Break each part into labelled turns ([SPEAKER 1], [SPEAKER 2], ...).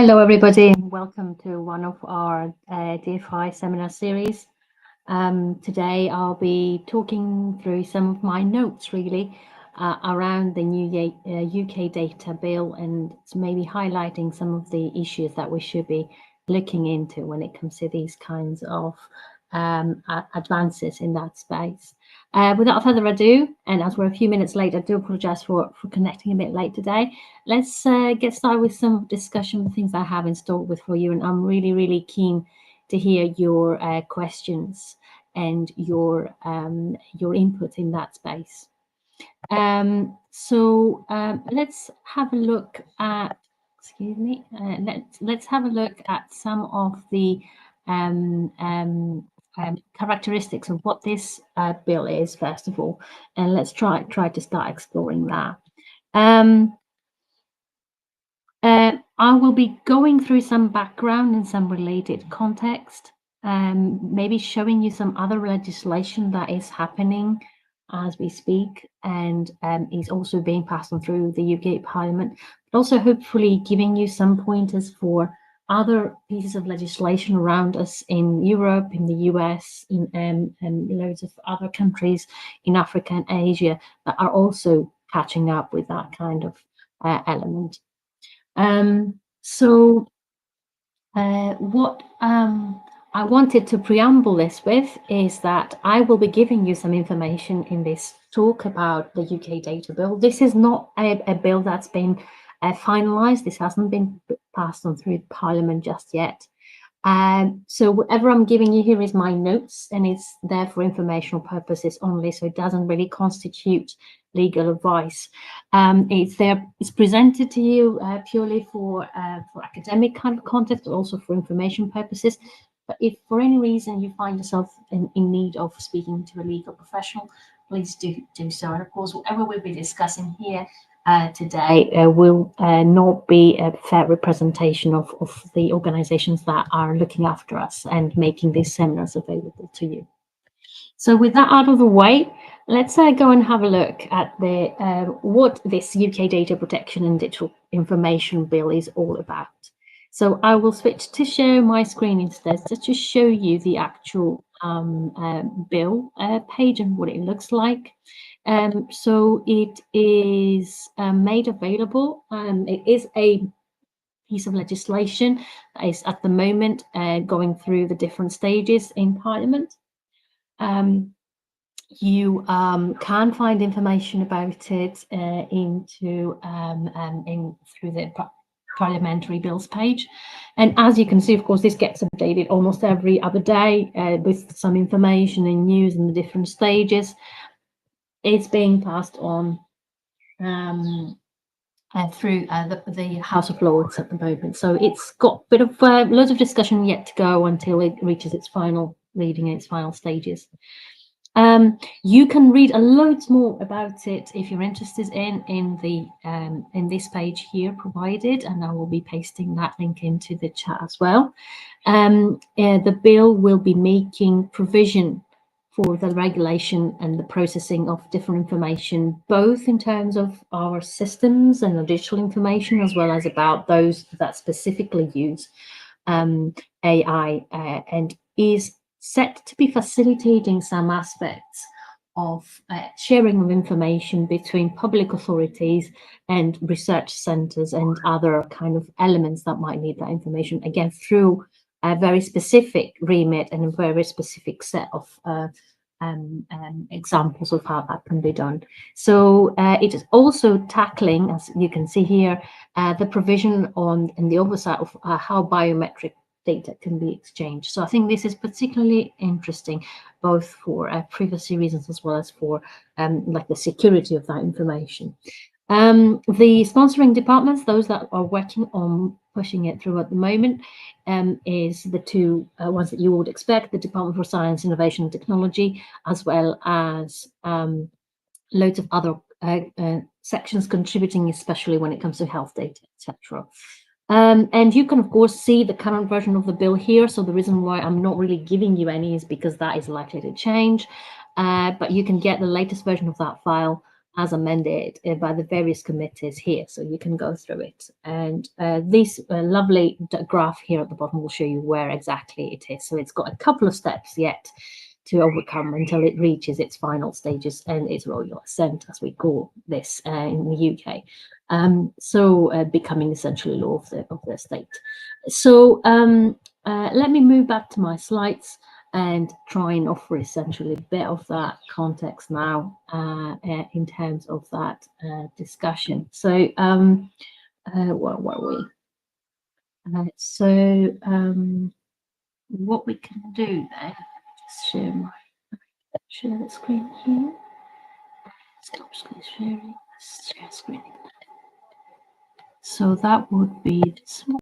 [SPEAKER 1] Hello, everybody, and welcome to one of our DFI seminar series. Today, I'll be talking through some of my notes, really, around the new UK data bill, and maybe highlighting some of the issues that we should be looking into when it comes to these kinds of advances in that space. Without further ado, and as we're a few minutes late, I do apologize for connecting a bit late today. Let's get started with some discussion of things I have in store for you, and I'm really keen to hear your questions and your input in that space. Let's have a look at. Excuse me. Let's have a look at some of the characteristics of what this bill is, first of all, and let's try to start exploring that. I will be going through some background and some related context, maybe showing you some other legislation that is happening as we speak and is also being passed on through the UK Parliament, but also hopefully giving you some pointers for other pieces of legislation around us in Europe, in the US, in loads of other countries in Africa and Asia that are also catching up with that kind of element. What I wanted to preamble this with is that I will be giving you some information in this talk about the UK data bill. This is not a bill that's been finalised. This hasn't been passed on through Parliament just yet. So whatever I'm giving you here is my notes, and it's there for informational purposes only, so it doesn't really constitute legal advice. It's presented to you purely for academic kind of context, but also for information purposes. But if for any reason you find yourself in need of speaking to a legal professional, please do so. And of course, whatever we'll be discussing here today will not be a fair representation of the organizations that are looking after us and making these seminars available to you. So with that out of the way, let's go and have a look at what this UK Data Protection and Digital Information Bill is all about. So I will switch to share my screen instead, just to show you the actual bill page and what it looks like. So it is made available. It is a piece of legislation that is at the moment going through the different stages in Parliament. You can find information about it through the Parliamentary Bills page. And as you can see, of course, this gets updated almost every other day with some information and news in the different stages. It's being passed on through the House of Lords at the moment. So it's got a bit of loads of discussion yet to go until it reaches its final reading and its final stages. You can read loads more about it if you're interested in this page here provided, and I will be pasting that link into the chat as well. The bill will be making provision for the regulation and the processing of different information, both in terms of our systems and the digital information, as well as about those that specifically use AI, and is set to be facilitating some aspects of sharing of information between public authorities and research centres and other kind of elements that might need that information, again, through a very specific remit and a very specific set of examples of how that can be done. So it is also tackling, as you can see here, the provision on and the oversight of how biometric data can be exchanged. So I think this is particularly interesting, both for privacy reasons as well as for like the security of that information. The sponsoring departments, those that are working on pushing it through at the moment, is the two ones that you would expect: the Department for Science, Innovation and Technology, as well as loads of other sections contributing, especially when it comes to health data, etc. And you can, of course, see the current version of the bill here. So the reason why I'm not really giving you any is because that is likely to change. But you can get the latest version of that file as amended by the various committees here. So you can go through it. And this lovely graph here at the bottom will show you where exactly it is. So it's got a couple of steps yet to overcome until it reaches its final stages and its royal ascent, as we call this in the UK. So becoming essentially law of the state. So let me move back to my slides and try and offer essentially a bit of that context now in terms of that discussion. So where were we? What we can do then, just share the screen here. Stop screen sharing. Share screen. So that would be this one.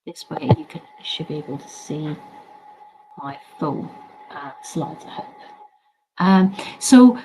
[SPEAKER 1] This way you should be able to see my full slides, I hope. So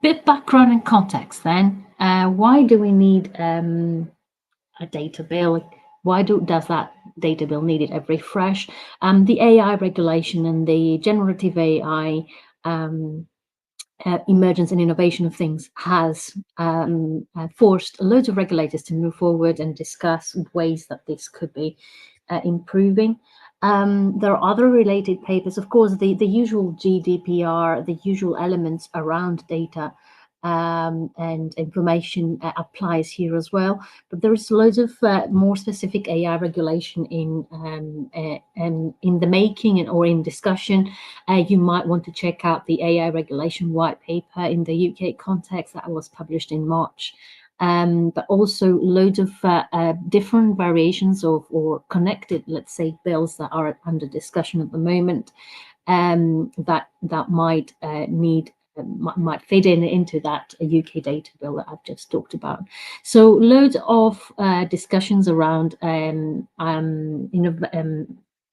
[SPEAKER 1] bit background and context then. Why do we need a data bill? Why does that data bill need it every fresh? The AI regulation and the generative AI emergence and innovation of things has forced loads of regulators to move forward and discuss ways that this could be improving. There are other related papers, of course, the usual GDPR, the usual elements around data and information applies here as well. But there is loads of more specific AI regulation in the making or in discussion. You might want to check out the AI regulation white paper in the UK context that was published in March. But also loads of different variations of or connected, let's say, bills that are under discussion at the moment that might might fit into that UK data bill that I've just talked about. So loads of discussions around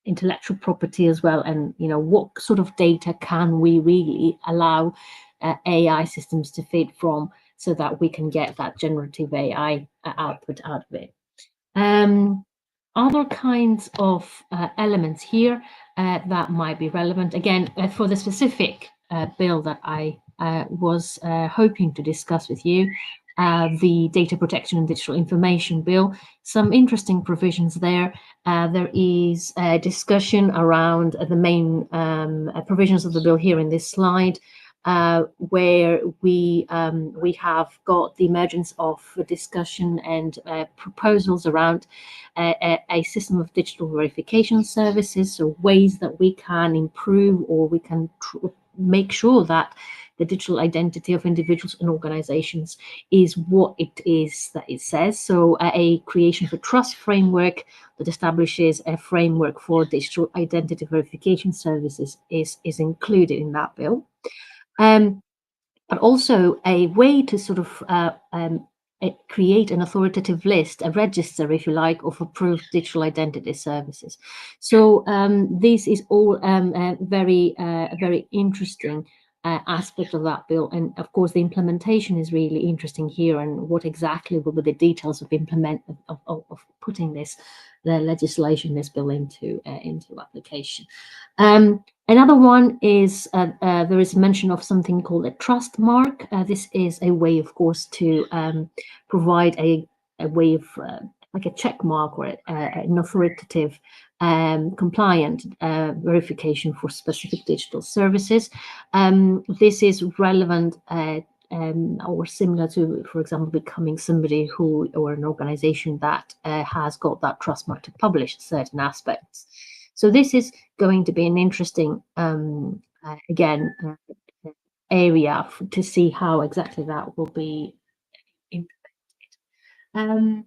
[SPEAKER 1] intellectual property as well, and what sort of data can we really allow AI systems to feed from, so that we can get that generative AI output out of it. Other kinds of elements here that might be relevant, again, for the specific bill that I was hoping to discuss with you, the Data Protection and Digital Information Bill. Some interesting provisions there. There is a discussion around the main provisions of the bill here in this slide, where we have got the emergence of discussion and proposals around a system of digital verification services, so ways that we can improve or we can make sure that the digital identity of individuals and organizations is what it is that it says. So a creation of a trust framework that establishes a framework for digital identity verification services is included in that bill. But also a way to sort of create an authoritative list, a register, if you like, of approved digital identity services. So this is all very interesting aspect of that bill, and of course the implementation is really interesting here, and what exactly will be the details of putting the legislation, this bill into application. Another one is there is mention of something called a trust mark. This is a way, of course, to provide a way of like a check mark or an authoritative compliant verification for specific digital services. This is relevant or similar to, for example, becoming somebody who, or an organization that has got that trust mark to publish certain aspects. So this is going to be an interesting, again, area to see how exactly that will be implemented.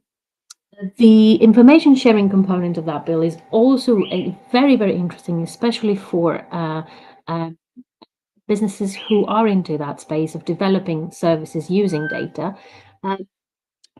[SPEAKER 1] The information sharing component of that bill is also a very interesting, especially for businesses who are into that space of developing services using data.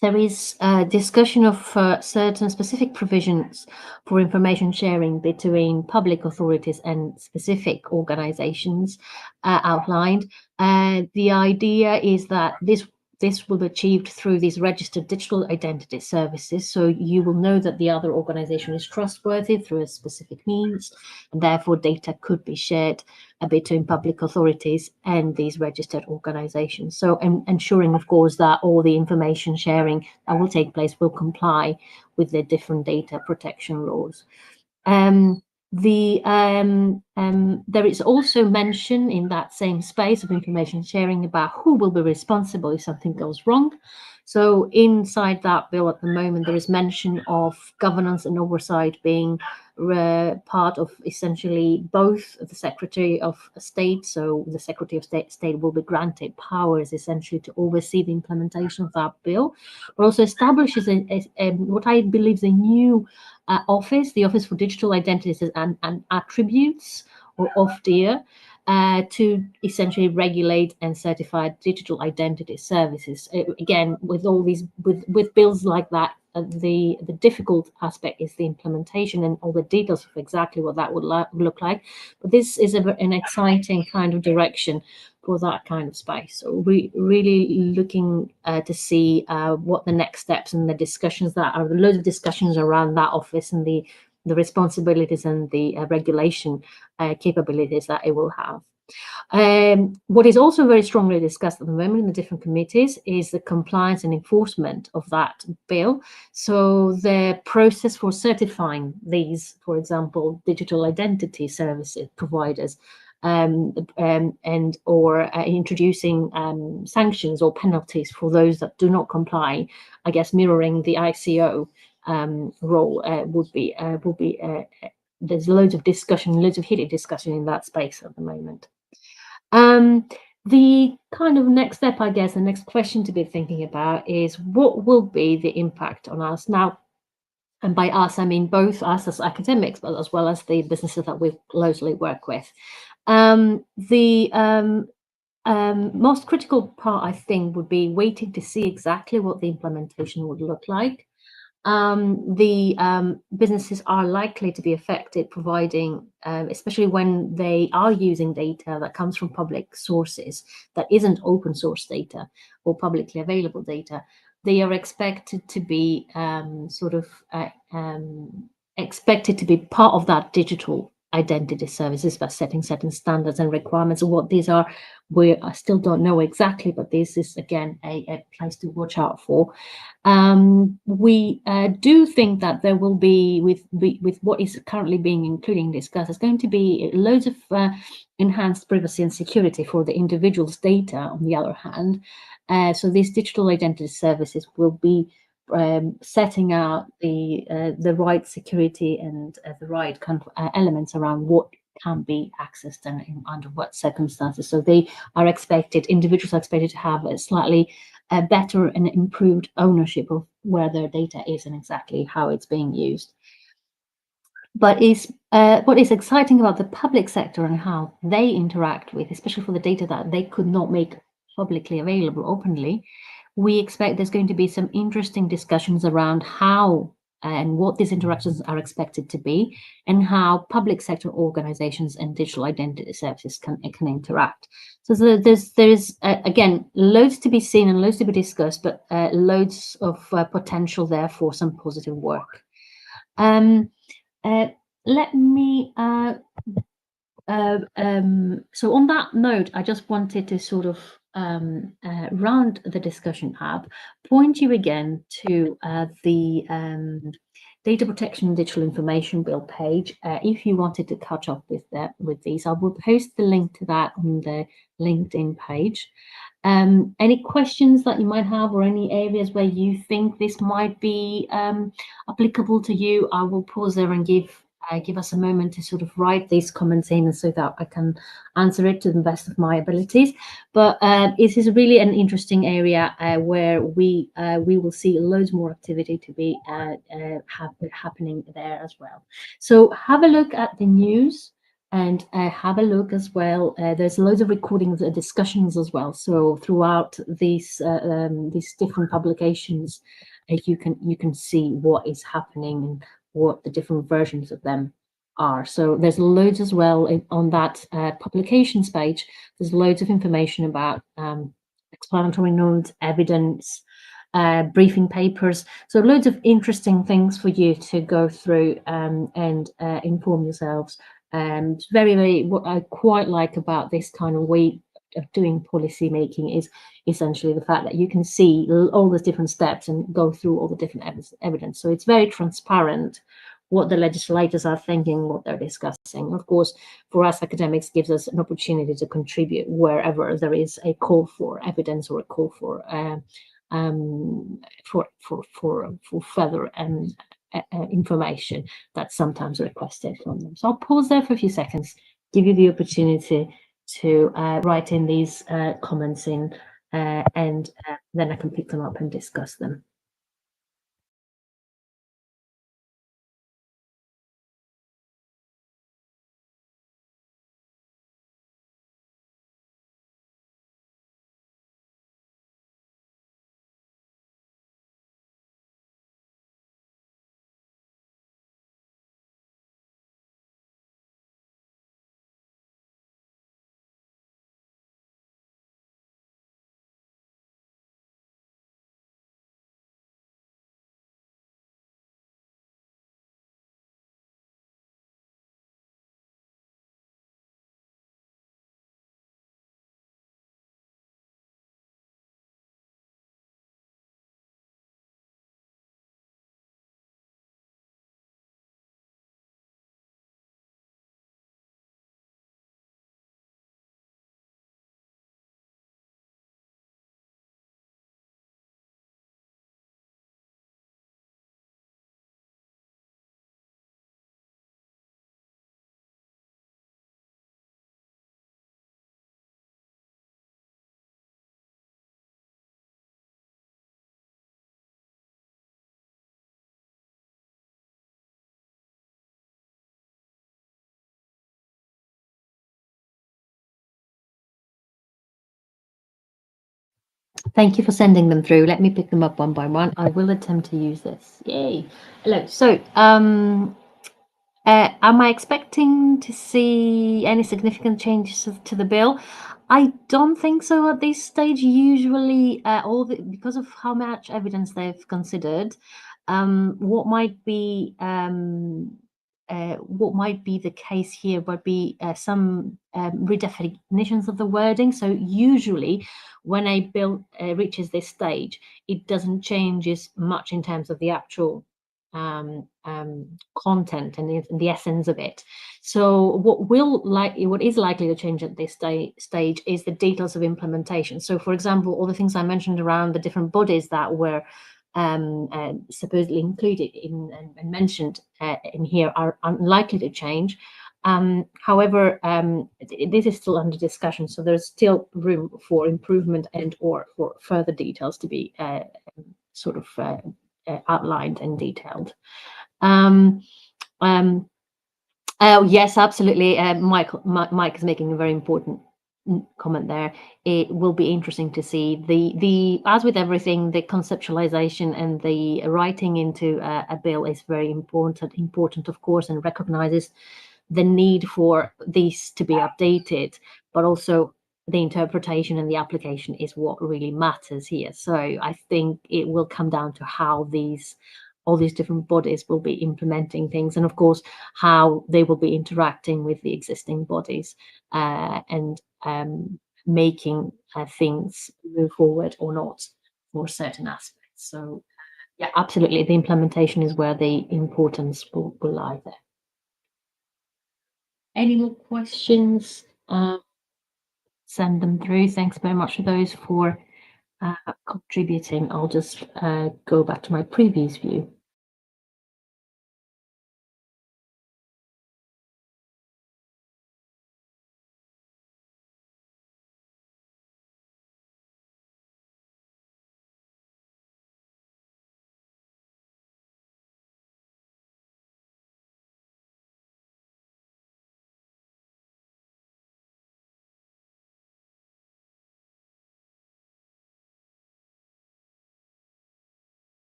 [SPEAKER 1] There is a discussion of certain specific provisions for information sharing between public authorities and specific organizations outlined. The idea is that this this will be achieved through these registered digital identity services. So you will know that the other organization is trustworthy through a specific means, and therefore data could be shared between public authorities and these registered organizations. So ensuring, of course, that all the information sharing that will take place will comply with the different data protection laws. There is also mention in that same space of information sharing about who will be responsible if something goes wrong. So inside that bill at the moment, there is mention of governance and oversight being part of essentially both the Secretary of State. So the Secretary of State will be granted powers essentially to oversee the implementation of that bill, but also establishes what I believe is a new office, the Office for Digital Identities and Attributes, or OFDIA, to essentially regulate and certify digital identity services. Again, with all these, with bills like that, the difficult aspect is the implementation and all the details of exactly what that would look like. But this is an exciting kind of direction for that kind of space. So we really looking to see what the next steps and the discussions that are, loads of discussions around that office and the responsibilities and the regulation capabilities that it will have. What is also very strongly discussed at the moment in the different committees is the compliance and enforcement of that bill. So the process for certifying these, for example, digital identity services providers, and or introducing sanctions or penalties for those that do not comply, I guess mirroring the ICO role would be there's loads of discussion, loads of heated discussion in that space at the moment. The kind of next step, I guess, the next question to be thinking about is what will be the impact on us now? And by us, I mean both us as academics, but as well as the businesses that we closely work with. The most critical part, I think, would be waiting to see exactly what the implementation would look like. Businesses are likely to be affected, providing, especially when they are using data that comes from public sources that isn't open source data or publicly available data. They are expected to be expected to be part of that digital identity services by setting certain standards and requirements. And what these are, I still don't know exactly, but this is again a place to watch out for. We do think that there will be, with what is currently being included and discussed, there's going to be loads of enhanced privacy and security for the individual's data. On the other hand, so these digital identity services will be setting out the right security and the right kind of elements around what can be accessed and under what circumstances. So they are expected, individuals are expected to have a slightly better and improved ownership of where their data is and exactly how it's being used. But what is exciting about the public sector and how they interact with, especially for the data that they could not make publicly available openly, we expect there's going to be some interesting discussions around how and what these interactions are expected to be, and how public sector organizations and digital identity services can interact. So there's again, loads to be seen and loads to be discussed, but loads of potential there for some positive work. Let me so on that note, I just wanted to sort of round the discussion up, point you again to the Data Protection and Digital Information Bill page. If you wanted to catch up with these, I will post the link to that on the LinkedIn page. Any questions that you might have, or any areas where you think this might be applicable to you, I will pause there and give us a moment to sort of write these comments in so that I can answer it to the best of my abilities. But it is really an interesting area where we will see loads more activity to be happening there as well. So have a look at the news and have a look as well. There's loads of recordings and discussions as well. So throughout these different publications, you can see what is happening and what the different versions of them are. So there's loads as well on that publications page. There's loads of information about explanatory notes, evidence, briefing papers. So loads of interesting things for you to go through and inform yourselves. And very, what I quite like about this kind of way of doing policy making is essentially the fact that you can see all the different steps and go through all the different evidence. So it's very transparent what the legislators are thinking, what they're discussing. Of course, for us academics, gives us an opportunity to contribute wherever there is a call for evidence or a call for further information that's sometimes requested from them. So I'll pause there for a few seconds, give you the opportunity to write in these comments in, and then I can pick them up and discuss them. Thank you for sending them through. Let me pick them up one by one. I will attempt to use this. Yay. Hello. So, am I expecting to see any significant changes to the bill? I don't think so at this stage. Usually, because of how much evidence they've considered, what might be the case here would be some redefinitions of the wording. So usually, when a bill reaches this stage, it doesn't change as much in terms of the actual content and the essence of it. So what is likely to change at this stage is the details of implementation. So, for example, all the things I mentioned around the different bodies that were supposedly included in and mentioned in here are unlikely to change. However, this is still under discussion, so there's still room for improvement and or for further details to be sort of outlined and detailed. Oh yes, absolutely. Mike is making a very important comment there. It will be interesting to see the as with everything, the conceptualization and the writing into a bill is very important, of course, and recognizes the need for these to be updated, but also the interpretation and the application is what really matters here. So I think it will come down to how all these different bodies will be implementing things, and of course how they will be interacting with the existing bodies and making things move forward or not for certain aspects. So yeah, absolutely, the implementation is where the importance will lie there. Any more questions? Send them through. Thanks very much for those for contributing. I'll just go back to my previous view.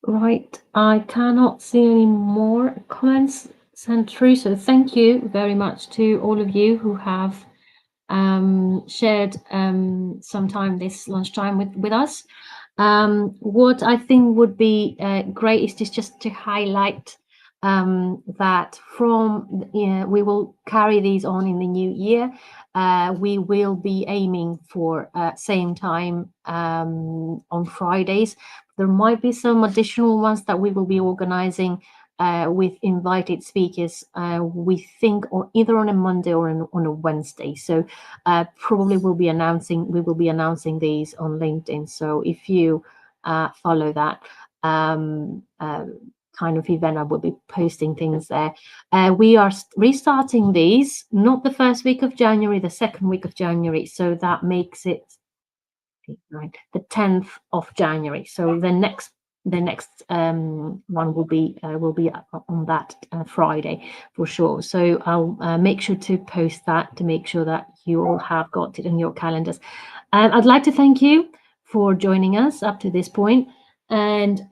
[SPEAKER 1] Right, I cannot see any more comments sent through, so thank you very much to all of you who have shared some time this lunchtime with us. What I think would be great is just to highlight that we will carry these on in the new year. We will be aiming for same time on Fridays. There might be some additional ones that we will be organizing with invited speakers, we think, or either on a Monday or on a Wednesday. So probably we will be announcing these on LinkedIn. So if you follow that kind of event, I will be posting things there. We are restarting these, not the first week of January, the second week of January. So that makes it the 10th of January. So the next one will be on that Friday for sure. So I'll make sure to post that to make sure that you all have got it in your calendars. I'd like to thank you for joining us up to this point, and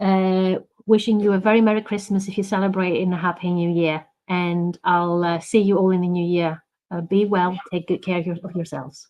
[SPEAKER 1] wishing you a very Merry Christmas if you celebrate in a Happy New Year. And I'll see you all in the new year. Be well, take good care of yourselves.